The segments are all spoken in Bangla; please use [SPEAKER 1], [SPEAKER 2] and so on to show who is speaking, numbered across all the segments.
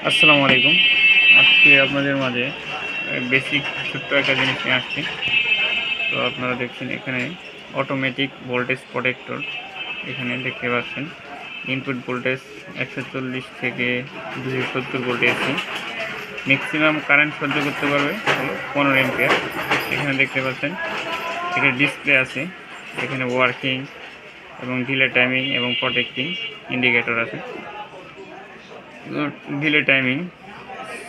[SPEAKER 1] আসসালামু আলাইকুম। আজকে আপনাদের মাঝে বেসিক ছোট্ট একটা জিনিস নিয়ে আসছি। তো আপনারা দেখছেন এখানে অটোমেটিক ভোল্টেজ প্রোটেক্টর। এখানে দেখতে পাচ্ছেন ইনপুট ভোল্টেজ 140 থেকে 270 ভোল্ট এসি। ম্যাক্সিমাম কারেন্ট সহ্য করতে পারবে হলো 15 এম্পিয়ার। এখানে দেখতে পাচ্ছেন এটা ডিসপ্লে আছে, এখানে ওয়ার্কিং এবং ডিলে টাইমিং এবং প্রোটেক্টিং ইন্ডিকেটর আছে। ডিলে টাইমিং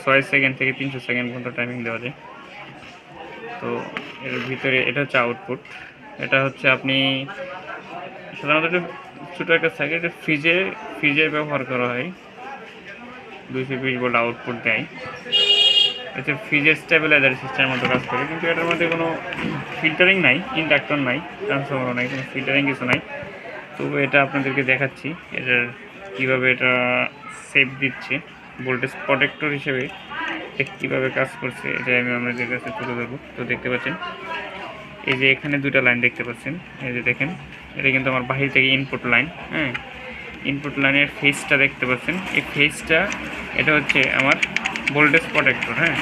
[SPEAKER 1] 6 সেকেন্ড থেকে 300 সেকেন্ড পর্যন্ত টাইমিং দেওয়া যায়। তো এর ভিতরে এটা হচ্ছে আউটপুট। এটা হচ্ছে আপনি সাধারণত একটা ছোটো একটা সাইকেল, এটা ফ্রিজে ব্যবহার করা হয়। 220 ভোল্ট আউটপুট দেয়। এটা ফ্রিজের স্টেবিলাইজার সিস্টেমের মতো কাজ করে, কিন্তু এটার মধ্যে কোনো ফিল্টারিং নাই, ইন্ডাক্টর নাই, ট্রান্সফর্মার নাই, কোনো ফিল্টারিং কিছু নাই। তবু এটা আপনাদেরকে দেখাচ্ছি এটার কীভাবে এটা সেভ দিচ্ছে ভোল্টেজ প্রোটেক্টর হিসেবে কীভাবে কাজ করছে, এটা আমি আপনাদের কাছে তুলে ধরবো। তো দেখতে পাচ্ছেন এই যে এখানে দুটো লাইন দেখতে পাচ্ছেন, এই যে দেখেন এটা কিন্তু আমার বাহির থেকে ইনপুট লাইন। হ্যাঁ, ইনপুট লাইনের ফেজটা দেখতে পাচ্ছেন, এই ফেজটা এটা হচ্ছে আমার ভোল্টেজ প্রোটেক্টর। হ্যাঁ,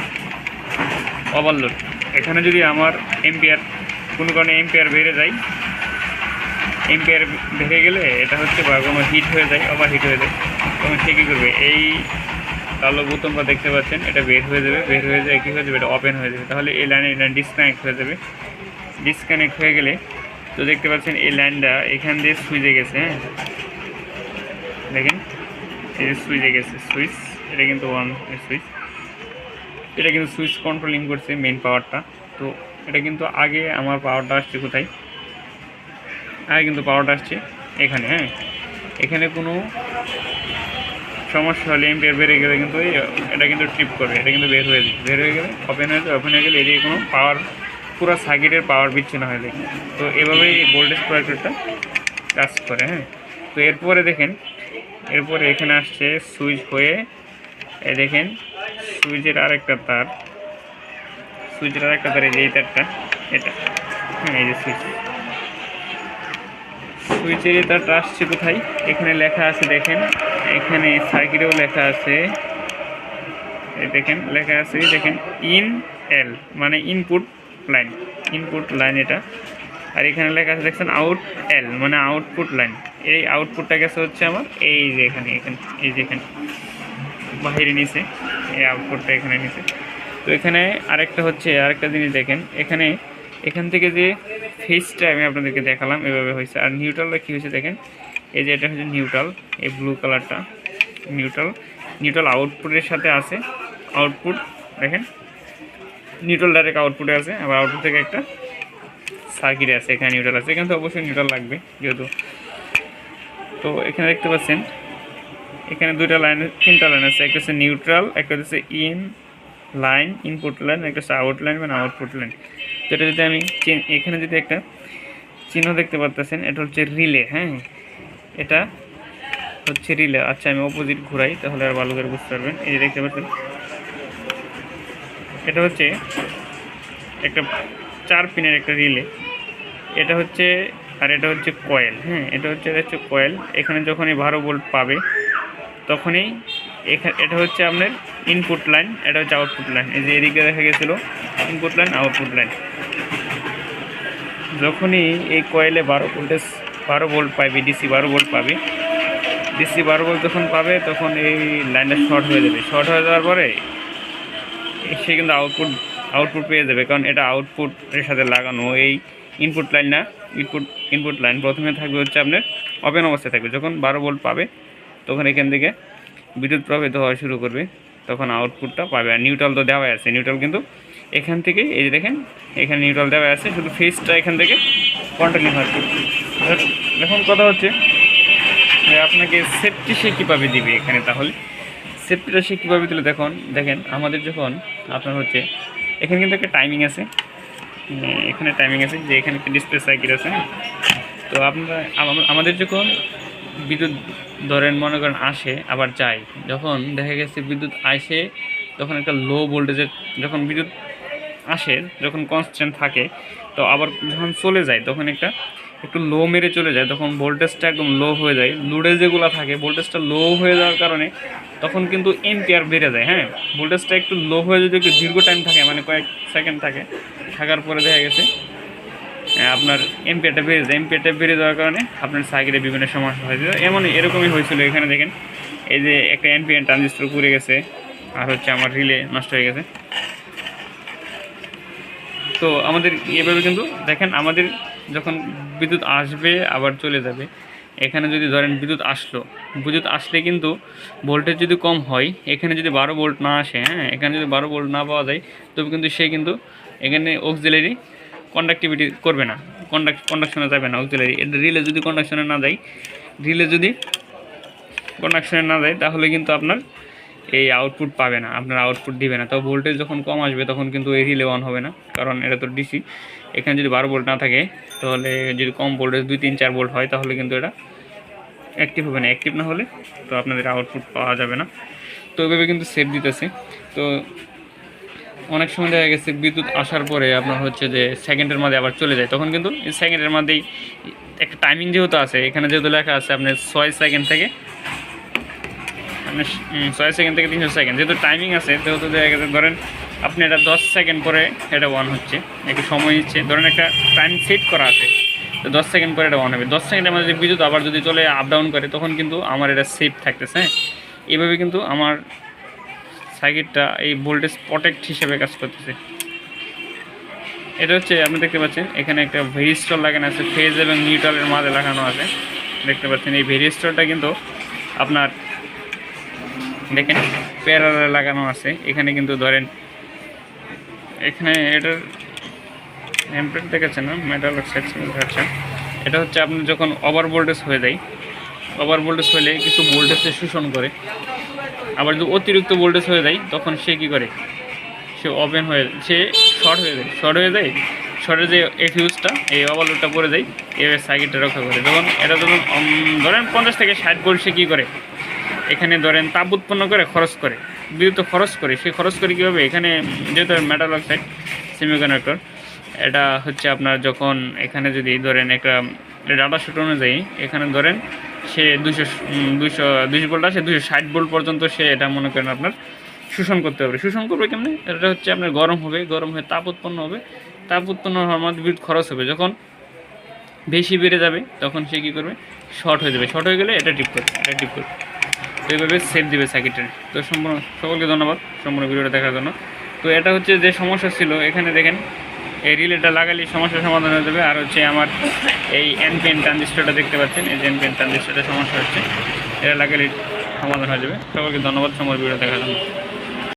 [SPEAKER 1] ওভারলোড, এখানে যদি আমার এম্পিয়ার কোনো কারণে এম্পিয়ার বেড়ে যায়, এম্পিয়ার বেড়ে গেলে এটা হচ্ছে বা কোনো হিট হয়ে যায়, ওভার হিট হয়ে যায়, তখন সে কী করবে, এই কালো বোতামটা দেখতে পাচ্ছেন এটা বের হয়ে যাবে, বের হয়ে যায় কী হয়ে যাবে, এটা ওপেন হয়ে যাবে, তাহলে এই লাইনে ডিসকানেক্ট হয়ে যাবে। ডিসকানেক্ট হয়ে গেলে তো দেখতে পাচ্ছেন এই লাইনটা এখান দিয়ে সুইচে গেছে। হ্যাঁ, দেখেন এই যে সুইচে গেছে, সুইচ এটা কিন্তু ওয়ান সুইচ, এটা কিন্তু সুইচ কন্ট্রোলিং করছে মেন পাওয়ারটা। তো এটা কিন্তু আগে আমার পাওয়ারটা আসছে কোথায়, আগে কিন্তু পাওয়ারটা আসছে এখানে। হ্যাঁ, এখানে কোনো সমস্যা হলে এম্পিয়ার বেড়ে গেলে কিন্তু এটা কিন্তু ট্রিপ করবে, এটা কিন্তু বের হয়ে যাবে, বের হয়ে গেলে ওপেন হয়ে যাবে, ওপেন হয়ে গেলে এদিকে কোনো পাওয়ার, পুরো সার্কিটের পাওয়ার বিচ্ছিন্ন হয়ে যায়। তো এভাবেই এই ভোল্টেজ প্রোটেক্টরটা কাজ করে। হ্যাঁ, তো এরপরে দেখেন, এরপরে এখানে আসছে সুইচ হয়ে, এই দেখেন সুইচের আরেকটা তার, সুইচের আরেকটা তার, এই যে এই তারটা এটা। হ্যাঁ, এই যে সুইচের এই তারটা আসছে কোথায়, এখানে লেখা আছে দেখেন, এখানে সার্কিটেও লেখা আছে, এই দেখেন লেখা আছে, দেখেন ইন এল মানে ইনপুট লাইন, ইনপুট লাইন এটা। আর এখানে লেখা আছে দেখছেন আউট এল মানে আউটপুট লাইন। এই আউটপুটটা গেছে হচ্ছে আমার এই যে এখানে, এখানে এই যে এখানে বাহিরে নিচে, এই আউটপুটটা এখানে নিচে। তো এখানে আরেকটা হচ্ছে, আরেকটা জিনিস দেখেন, এখানে এখান থেকে যে ফেজটা আমি আপনাদেরকে দেখালাম এভাবে হয়েছে। আর নিউট্রালটা কী হয়েছে দেখেন, এই যে এটা হচ্ছে নিউট্রাল, এই ব্লু কালারটা নিউট্রাল, নিউট্রাল আউটপুটের সাথে আছে। আউটপুট দেখেন নিউট্রাল ডাইরেক্ট আউটপুটে আছে, আবার আউটপুট থেকে একটা সার্কিটে আছে, এখানে নিউট্রাল আছে, এখানে তো অবশ্যই নিউট্রাল লাগবে যেহেতু। তো এখানে দেখতে পাচ্ছেন এখানে দুইটা লাইন, তিনটা লাইন আছে, একটা হচ্ছে নিউট্রাল, একটা হচ্ছে ইন লাইন ইনপুট লাইন, একটা হচ্ছে আউট লাইন মানে আউটপুট লাইন। তো এটা যদি আমি এখানে যদি একটা চিহ্ন দেখতে পাচ্ছেন, এটা হচ্ছে রিলে। হ্যাঁ, এটা হচ্ছে রিলে। আচ্ছা, আমি অপোজিট ঘুরাই তাহলে আর ভালো করে বুঝতে পারবেন। এই যে দেখতে পাচ্ছেন এটা হচ্ছে একটা 4 পিনের একটা রিলে, এটা হচ্ছে, আর এটা হচ্ছে কয়েল। হ্যাঁ, এটা হচ্ছে কয়েল। এখানে যখনই 12 ভোল্ট পাবে তখনই এখানে, এটা হচ্ছে আপনার ইনপুট লাইন, এটা হচ্ছে আউটপুট লাইন। এই যে এদিকে দেখা গেছিলো ইনপুট লাইন আউটপুট লাইন। যখনই এই কয়েলে 12 ভোল্ট পাবে, ডিসি 12 ভোল্ট পাবে, ডিসি 12 ভোল্ট যখন পাবে তখন এই লাইনটা শর্ট হয়ে যাবে। শর্ট হয়ে যাওয়ার পরে সে কিন্তু আউটপুট পেয়ে যাবে, কারণ এটা আউটপুটের সাথে লাগানো। এই ইনপুট লাইন না, ইনপুট লাইন প্রথমে থাকবে হচ্ছে আপনার ওপেন অবস্থায় থাকবে। যখন 12 ভোল্ট পাবে তখন এখান থেকে বিদ্যুৎ প্রবাহিত হওয়া শুরু করবে, তখন আউটপুটটা পাবে। আর নিউট্রাল তো দেওয়া আছে, নিউট্রাল কিন্তু এখান থেকে, এই যে দেখেন এখানে নিউট্রাল দেওয়া আছে, শুধু ফেজটা এখান থেকে কন্টিনিউ হচ্ছে। এখন কথা হচ্ছে যে আপনাকে সেফটি সে কীভাবে দিবে এখানে, তাহলে সেফটিটা সে কীভাবে দিলে দেখেন আমাদের যখন আপনার হচ্ছে এখানে কিন্তু একটা টাইমিং আছে, এখানে টাইমিং আছে, যে এখানে একটা ডিসপ্লে সার্কিট আছে। তো আপনারা আমাদের যখন বিদ্যুৎ ধরেন মনে করেন আসে আবার যায়, যখন দেখা গেছে বিদ্যুৎ আসে তখন একটা লো ভোল্টেজের, যখন বিদ্যুৎ আসে যখন কনস্ট্যান্ট থাকে, তো আবার যখন চলে যায় তখন একটা একটু লো মেরে চলে যায়, তখন ভোল্টেজটা একদম লো হয়ে যায়। লোডে যেগুলো থাকে ভোল্টেজটা লো হয়ে যাওয়ার কারণে তখন কিন্তু এম্পিয়ার বেড়ে যায়। হ্যাঁ, ভোল্টেজটা একটু লো হয়ে যদি একটু দীর্ঘ টাইম থাকে, মানে কয়েক সেকেন্ড থাকে, থাকার পরে দেখা গেছে আপনার এম্পিয়ারটা বেড়ে যায়। এম্পিয়ারটা বেড়ে যাওয়ার কারণে আপনার সার্কিটে বিভিন্ন সমস্যা হয়েছিল। এরকমই হয়েছিল। এখানে দেখেন এই যে একটা এনপিএন ট্রানজিস্টর পুড়ে গেছে, আর হচ্ছে আমার রিলে নষ্ট হয়ে গেছে। তো আমাদের এভাবে কিন্তু দেখেন, আমাদের যখন বিদ্যুৎ আসবে আবার চলে যাবে, এখানে যদি ধরেন বিদ্যুৎ আসলে কিন্তু ভোল্টেজ যদি কম হয়, এখানে যদি 12 ভোল্ট না আসে, হ্যাঁ, এখানে যদি 12 ভোল্ট না পাওয়া যায়, তবে কিন্তু সে কিন্তু এখানে অক্সিলারি কন্ডাক্টিভিটি করবে না, কন্ডাকশনে যাবে না অক্সিলারি। রিলে যদি কন্ডাকশনে না যায়, তাহলে কিন্তু আপনার এই আউটপুট পাবে না, আপনার আউটপুট দিবে না। তো ভোল্টেজ যখন কম আসবে তখন কিন্তু এই রিলে অন হবে না, কারণ এটা তো ডিসি। এখানে যদি 12 ভোল্ট না থাকে, তাহলে যদি কম ভোল্টেজ 2-3-4 ভোল্ট হয়, তাহলে কিন্তু এটা অ্যাক্টিভ হবে না। অ্যাক্টিভ না হলে তো আপনাদের আউটপুট পাওয়া যাবে না। তো এভাবে কিন্তু সেভ দিতেছে। তো অনেক সময় দেখা গেছে বিদ্যুৎ আসার পরে আপনার হচ্ছে যে সেকেন্ডের মধ্যে আবার চলে যায়, তখন কিন্তু এই সেকেন্ডের মধ্যেই একটা টাইমিং যেহেতু আছে, এখানে যেহেতু লেখা আছে আপনার 6 সেকেন্ড থেকে 300 সেকেন্ড, যেহেতু টাইমিং আছে, সেহেতু দেখা গেছে ধরেন আপনি এটা 10 সেকেন্ড পরে এটা অন হচ্ছে, একটু সময় নিচ্ছে, ধরেন একটা টাইম সেট করা আছে, তো 10 সেকেন্ড পরে এটা অন হবে। 10 সেকেন্ডের মধ্যে বিদ্যুৎ আবার যদি চলে আপ ডাউন করে, তখন কিন্তু আমার এটা সেফ থাকতেছে। হ্যাঁ, এইভাবে কিন্তু আমার সার্কিটটা এই ভোল্টেজ প্রোটেক্ট হিসেবে কাজ করতেছে। এটা হচ্ছে আপনি দেখতে পাচ্ছেন এখানে একটা ভেরিস্টর লাগানো আছে, ফেজ এবং নিউট্রালের মাঝে লাগানো আছে, দেখতে পাচ্ছেন। এই ভেরিস্টরটা কিন্তু আপনার দেখেন প্যারালালে লাগানো আছে। এখানে কিন্তু ধরেন এখানে এটার এমপ্লেট দেখাচ্ছে না, মেটাল অক্সাইড দেখাচ্ছে। এটা হচ্ছে আপনি যখন ওভার ভোল্টেজ হয়ে যায়, ওভার ভোল্টেজ হলে কিছু ভোল্টেজে শোষণ করে, আবার যদি অতিরিক্ত ভোল্টেজ হয়ে যায়, তখন সে কী করে, সে শর্টের যে এই ফিউজটা, এই ওভারলোডটা পড়ে যায়, এভাবে সার্কিটটা রক্ষা করে। যখন এটা ধরুন ধরেন 50 থেকে 60 ভোল্ট, সে কী করে, এখানে ধরেন তাপ উৎপন্ন করে, বিদ্যুৎ খরচ করে। সে খরচ করে কীভাবে, এখানে যেহেতু মেটাল অক্সাইড সেমিকন্ডাক্টর, এটা হচ্ছে আপনার যখন এখানে যদি ধরেন একটা ডাটা শুট অনুযায়ী এখানে ধরেন সে 220 ভোল্ট আসে, 260 ভোল্ট পর্যন্ত সে এটা মনে করেন আপনার শোষণ করবে কেমনে, এটা হচ্ছে আপনার গরম হয়ে তাপ উৎপন্ন হবে। তাপ উৎপন্ন হওয়ার মধ্যে বিদ্যুৎ খরচ হবে, যখন বেশি বেড়ে যাবে তখন সে কী করবে, শর্ট হয়ে গেলে এটা টিপ করবে। তো এইভাবে সেভ দিবে সার্কিটের। তো সকলকে ধন্যবাদ সম্পূর্ণ ভিডিওটা দেখার জন্য। তো এটা হচ্ছে যে সমস্যা ছিল, এখানে দেখেন এই রিলেটা লাগালে সমস্যার সমাধান হয়ে যাবে। আর হচ্ছে আমার এই এনপিএন ট্রানজিস্টরটা দেখতে পাচ্ছেন, এই যে এনপিএন ট্রানজিস্টরটা সমস্যা হচ্ছে, এটা লাগালে সমাধান হয়ে যাবে। সকলকে ধন্যবাদ সম্পূর্ণ ভিডিও দেখার জন্য।